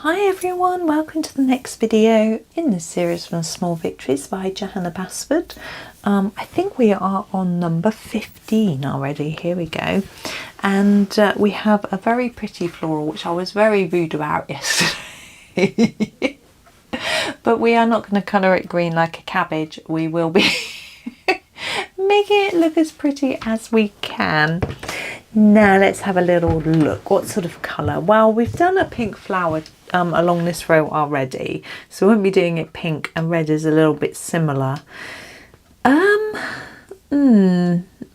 Hi everyone, welcome to the next video in this series from Small Victories by Johanna Basford. I think we are on number 15 already. Here we go. And we have a very pretty floral which I was very rude about yesterday. But we are not going to colour it green like a cabbage. We will be making it look as pretty as we can. Now let's have a little look. What sort of colour? Well, we've done a pink flower along this row already, so we won't be doing it pink, and red is a little bit similar.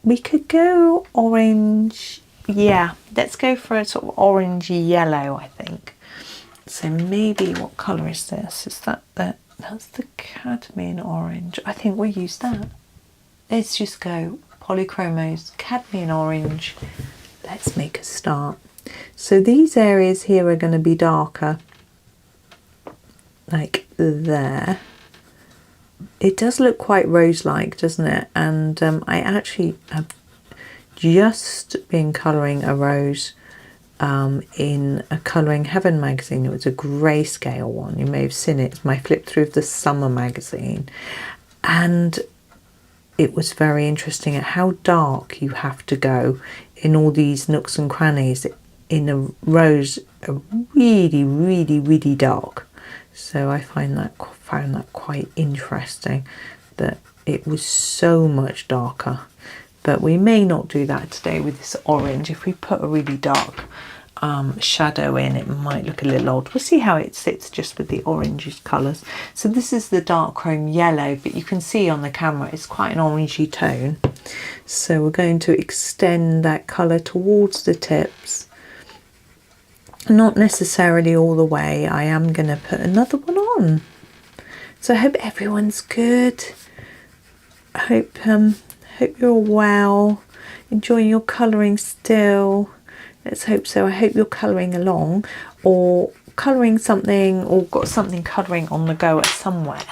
We could go orange. Yeah, let's go for a sort of orange yellow, I think. So maybe, what colour is this? Is that's the cadmium orange. I think we'll use that. Let's just go Polychromos cadmium orange. Let's make a start. So these areas here are going to be darker, like there. It does look quite rose-like, doesn't it? And I actually have just been colouring a rose in a Colouring Heaven magazine. It was a grayscale one. You may have seen it. It's my flip through of the summer magazine. And it was very interesting at how dark you have to go in all these nooks and crannies in a rose, really dark. So I found that quite interesting, that it was so much darker. But we may not do that today with this orange. If we put a really dark shadow in, it might look a little odd. We'll see how it sits just with the orange colours. So this is the dark chrome yellow, but you can see on the camera it's quite an orangey tone. So we're going to extend that colour towards the tips. Not necessarily all the way. I am going to put another one on. So I hope everyone's good. I hope you're well, enjoying your colouring still. Let's hope so. I hope you're colouring along, or colouring something, or got something colouring on the go at somewhere.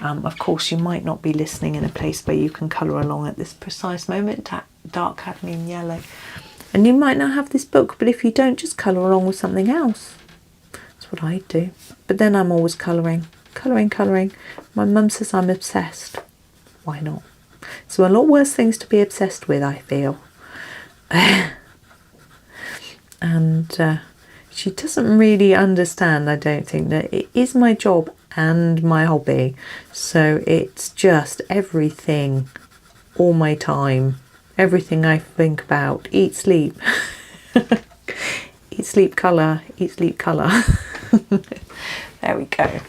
Of course, you might not be listening in a place where you can colour along at this precise moment. Dark cadmium yellow. And you might not have this book, but if you don't, just colour along with something else. That's what I do. But then I'm always colouring. My mum says I'm obsessed. Why not? So a lot worse things to be obsessed with, I feel. And she doesn't really understand, I don't think, that it is my job and my hobby. So it's just everything, all my time, everything I think about. Eat, sleep. Eat, sleep, colour. Eat, sleep, colour. There we go.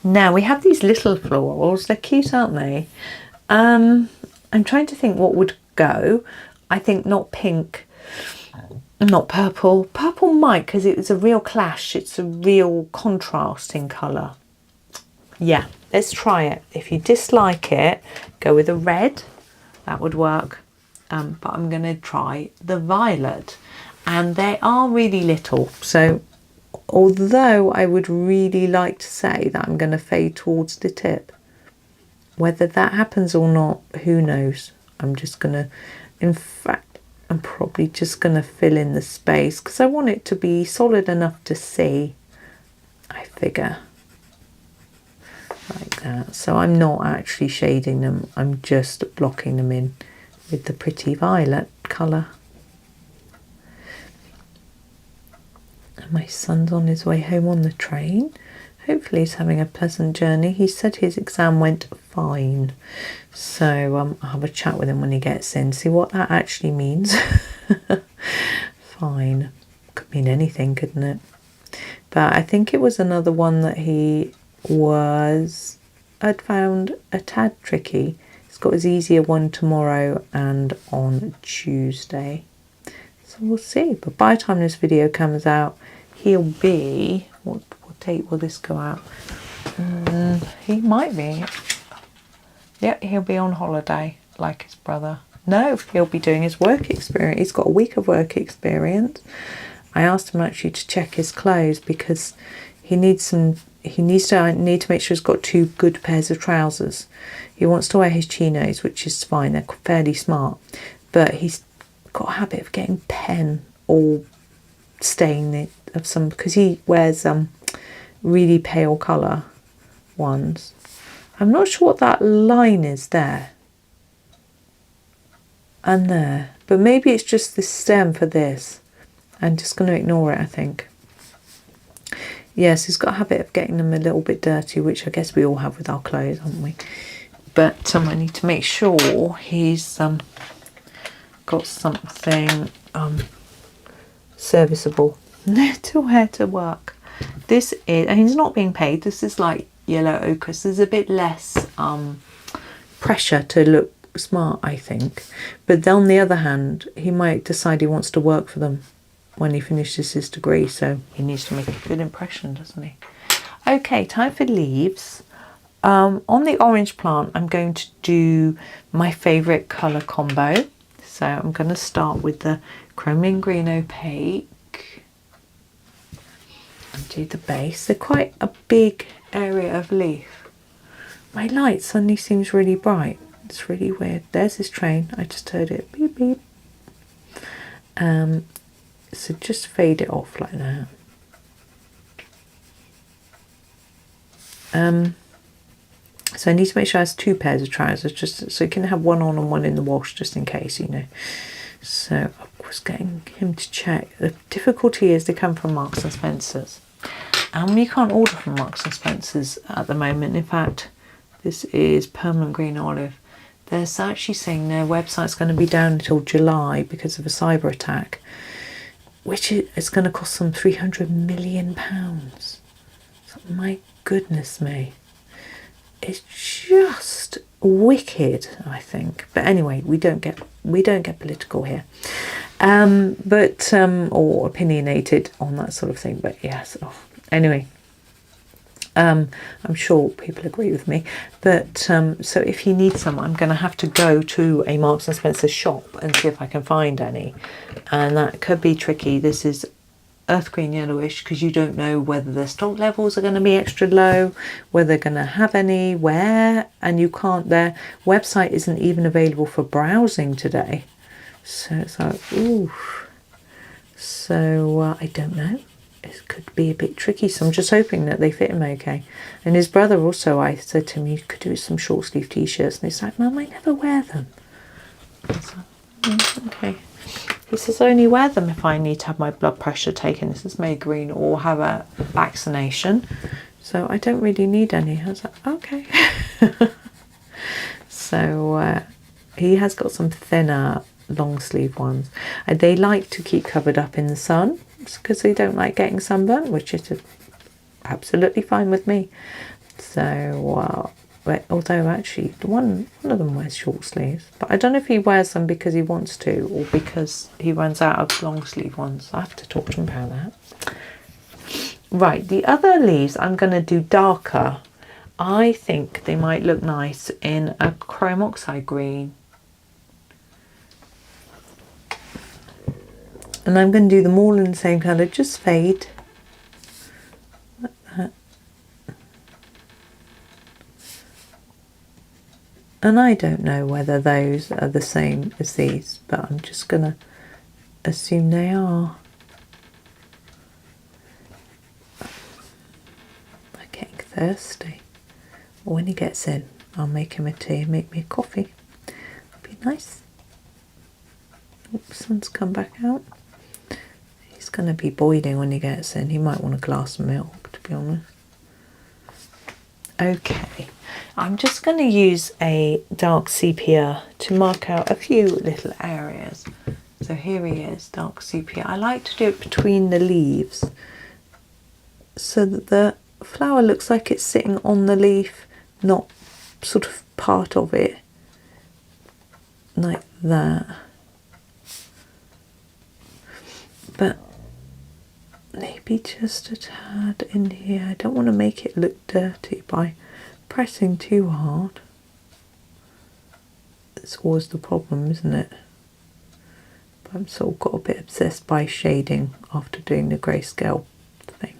Now we have these little florals. They're cute, aren't they? I'm trying to think what would go. I think not pink, not purple. Purple might, because it's a real clash. It's a real contrast in colour. Yeah, let's try it. If you dislike it, go with a red. That would work. But I'm going to try the violet. And they are really little. So although I would really like to say that I'm going to fade towards the tip, whether that happens or not, who knows. I'm just going to, in fact, I'm probably just going to fill in the space because I want it to be solid enough to see, I figure. Like that. So I'm not actually shading them, I'm just blocking them in with the pretty violet colour. And my son's on his way home on the train. Hopefully he's having a pleasant journey. He said his exam went fine. So I'll have a chat with him when he gets in, see what that actually means. Fine. Could mean anything, couldn't it? But I think it was another one that I'd found a tad tricky. He's got his easier one tomorrow and on Tuesday. So we'll see. But by the time this video comes out, he'll be... What date will this go out? He might be. Yep, he'll be on holiday like his brother. No, he'll be doing his work experience. He's got a week of work experience. I asked him actually to check his clothes because he needs to make sure he's got 2 good pairs of trousers. He wants to wear his chinos, which is fine. They're fairly smart. But he's got a habit of getting pen all stain of some, because he wears really pale colour ones. I'm not sure what that line is there and there, but maybe it's just the stem for this. I'm just going to ignore it, I think. Yes, he's got a habit of getting them a little bit dirty, which I guess we all have with our clothes, haven't we? But I need to make sure he's got something serviceable to wear to work. This is, and he's not being paid, this is like yellow ochre, so there's a bit less pressure to look smart, I think. But on the other hand, he might decide he wants to work for them when he finishes his degree, so he needs to make a good impression, doesn't he? Okay, time for leaves. On the orange plant, I'm going to do my favourite colour combo. So I'm going to start with the chromium green opaque and do the base. They're quite a big area of leaf. My light suddenly seems really bright. It's really weird. There's this train. I just heard it beep beep. So just fade it off like that. So I need to make sure it has 2 pairs of trousers, just so you can have one on and one in the wash, just in case, you know. So I was getting him to check. The difficulty is they come from Marks and Spencer's, and you can't order from Marks and Spencer's at the moment. In fact, this is permanent green olive. They're actually saying their website's going to be down until July because of a cyber attack, which is going to cost them £300 million. So, my goodness me. It's just wicked, I think. But anyway, we don't get political here, or opinionated on that sort of thing. But yes, anyway, I'm sure people agree with me. But so if you need some, I'm going to have to go to a Marks and Spencer shop and see if I can find any, and that could be tricky. This is earth green yellowish, because you don't know whether their stock levels are going to be extra low, whether they're going to have any, where, and you can't, their website isn't even available for browsing today. So it's like, ooh. So I don't know. It could be a bit tricky, so I'm just hoping that they fit him okay. And his brother also, I said to him, you could do some short sleeve t-shirts, and he's like, Mum, I never wear them. I was like, okay. He says, I only wear them if I need to have my blood pressure taken. This is made green, or have a vaccination. So I don't really need any. I was like, okay. So he has got some thinner long sleeve ones. And they like to keep covered up in the sun because they don't like getting sunburnt, which is absolutely fine with me. So but although actually one of them wears short sleeves, but I don't know if he wears them because he wants to or because he runs out of long sleeve ones. I have to talk to him about that. Right, the other leaves I'm going to do darker. I think they might look nice in a chrome oxide green. And I'm going to do them all in the same colour, just fade like that. And I don't know whether those are the same as these, but I'm just going to assume they are. I'm getting thirsty. When he gets in, I'll make him a tea, make me a coffee. Be nice. Oops, sun's come back out. He's going to be boiling when he gets in. He might want a glass of milk, to be honest. Okay. I'm just going to use a dark sepia to mark out a few little areas. So here he is, dark sepia. I like to do it between the leaves so that the flower looks like it's sitting on the leaf, not sort of part of it, like that. But maybe just a tad in here. I don't want to make it look dirty by pressing too hard. It's always the problem, isn't it? But I'm sort of got a bit obsessed by shading after doing the grayscale thing.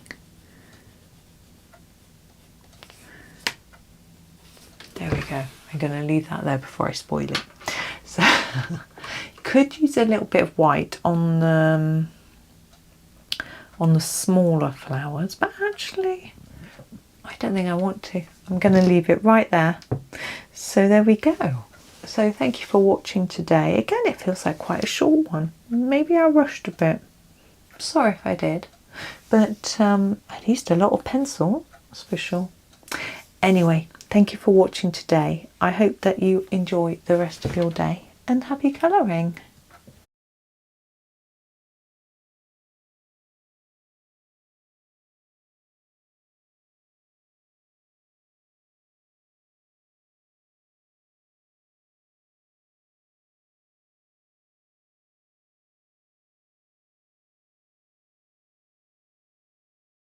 There we go. I'm going to leave that there before I spoil it. So could use a little bit of white on on the smaller flowers, but actually I don't think I want to. I'm going to leave it right there. So there we go. So thank you for watching today. Again, it feels like quite a short one. Maybe I rushed a bit. Sorry if I did. But at least a lot of pencil, that's for sure. Anyway, thank you for watching today. I hope that you enjoy the rest of your day and happy colouring.